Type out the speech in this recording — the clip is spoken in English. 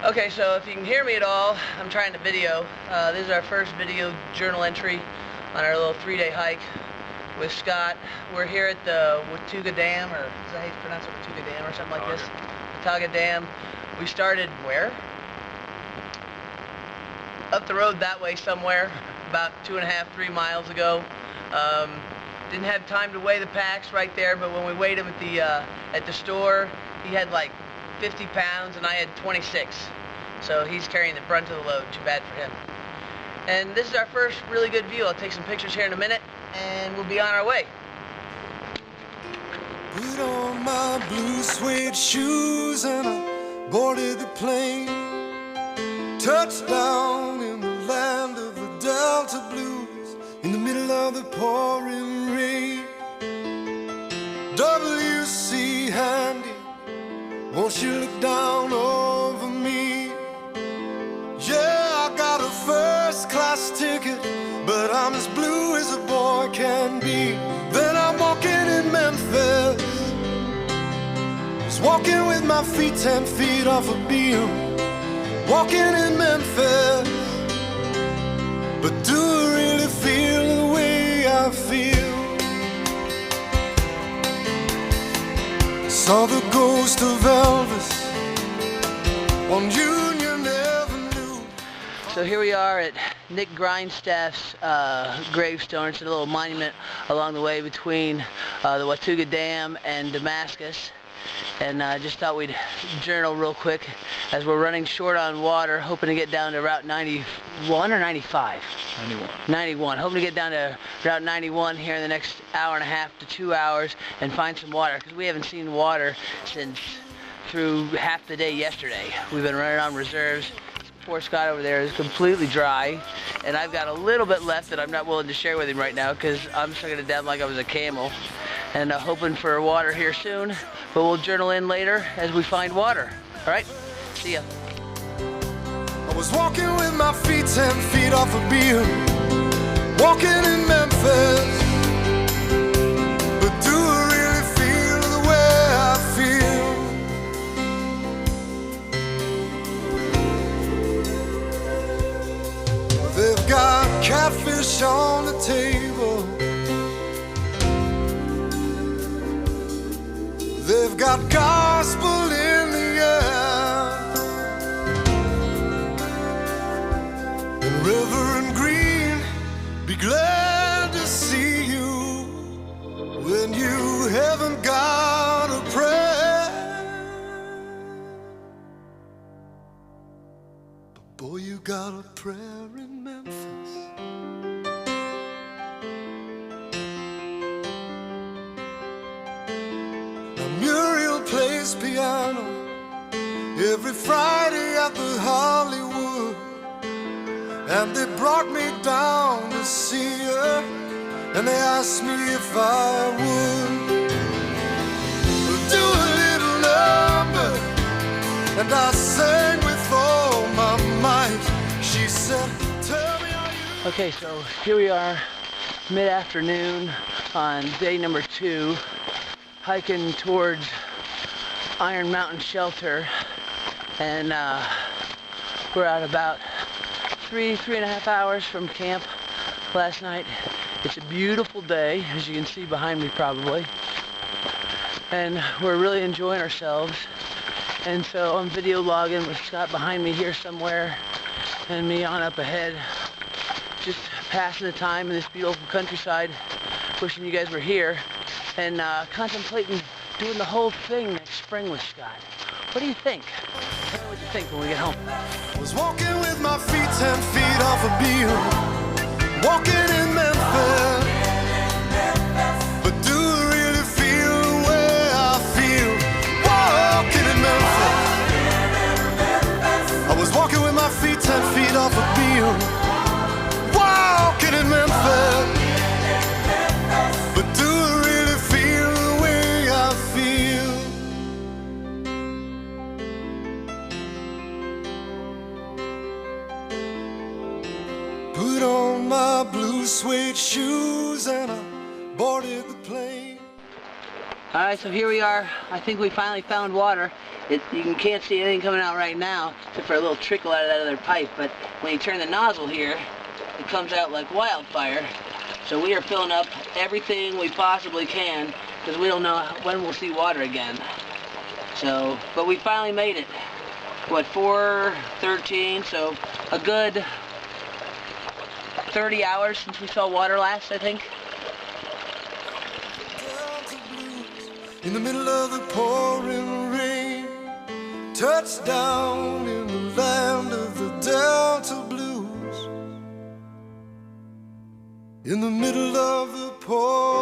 Okay, so if you can hear me at all, I'm trying to video. This is our first video journal entry on our little 3-day hike with Scott. We're here at the Watauga Dam, or is that how you pronounce it, Watauga Dam or something like this? Watauga Dam. We started where? Up the road that way somewhere, about 2.5, 3 miles ago. Didn't have time to weigh the packs right there, but when we weighed him at the store, he had like 50 pounds and I had 26. So he's carrying the brunt of the load. Too bad for him. And this is our first really good view. I'll take some pictures here in a minute and we'll be on our way. Put on my blue suede shoes and I boarded the plane. Touchdown in the land of the Delta Blues, in the middle of the pouring rain. W.C. Handy, won't you look down over me? Yeah, I got a first-class ticket, but I'm as blue as a boy can be. Then I'm walking in Memphis, just walking with my feet 10 feet off a beam. Walking in Memphis, but do I really feel the way I feel? Saw the ghost of Elvis on Union Avenue. So here we are at Nick Grindstaff's gravestone. It's a little monument along the way between the Watauga Dam and Damascus. And I just thought we'd journal real quick as we're running short on water, hoping to get down to Route 91 or 95? 91. Hoping to get down to Route 91 here in the next hour and a half to 2 hours and find some water, because we haven't seen water since through half the day yesterday. We've been running on reserves. Poor Scott over there is completely dry, and I've got a little bit left that I'm not willing to share with him right now because I'm sucking it down like I was a camel, and hoping for water here soon, but we'll journal in later as we find water. All right, see ya. I was walking with my feet 10 feet off a beam, walking in Memphis, but do I really feel the way I feel? They've got catfish on the table, they've got gospel in the air, and Reverend Green, be glad to see you when you haven't got a prayer. But boy, you got a prayer in Memphis. Muriel plays piano every Friday at the Hollywood, and they brought me down to see her, and they asked me if I would do a little number, and I sang with all my might. She said, tell me how you... Okay, so here we are, mid-afternoon on day number 2, hiking towards Iron Mountain Shelter, and we're out about 3.5 hours from camp last night. It's a beautiful day, as you can see behind me probably, and we're really enjoying ourselves. And so I'm video logging with Scott behind me here somewhere and me on up ahead, just passing the time in this beautiful countryside, wishing you guys were here, and contemplating doing the whole thing next spring with Scott. What do you think? Tell me what you think when we get home. I was walking with my feet 10 feet off a beam, walking in Memphis, but do I really feel the way I feel? Walking in Memphis, I was walking with my feet 10 feet off a beam, walking in Memphis, but do I really feel the way I feel? Put on my blue suede shoes and I boarded the plane. All right, so here we are. I think we finally found water. You can't see anything coming out right now except for a little trickle out of that other pipe, but when you turn the nozzle here, it comes out like wildfire. So we are filling up everything we possibly can because we don't know when we'll see water again. So, but we finally made it. What, 4:13, so a good 30 hours since we saw water last, I think. In the middle of the pouring rain, touchdown in the land of the Delta Blues. In the middle of the pouring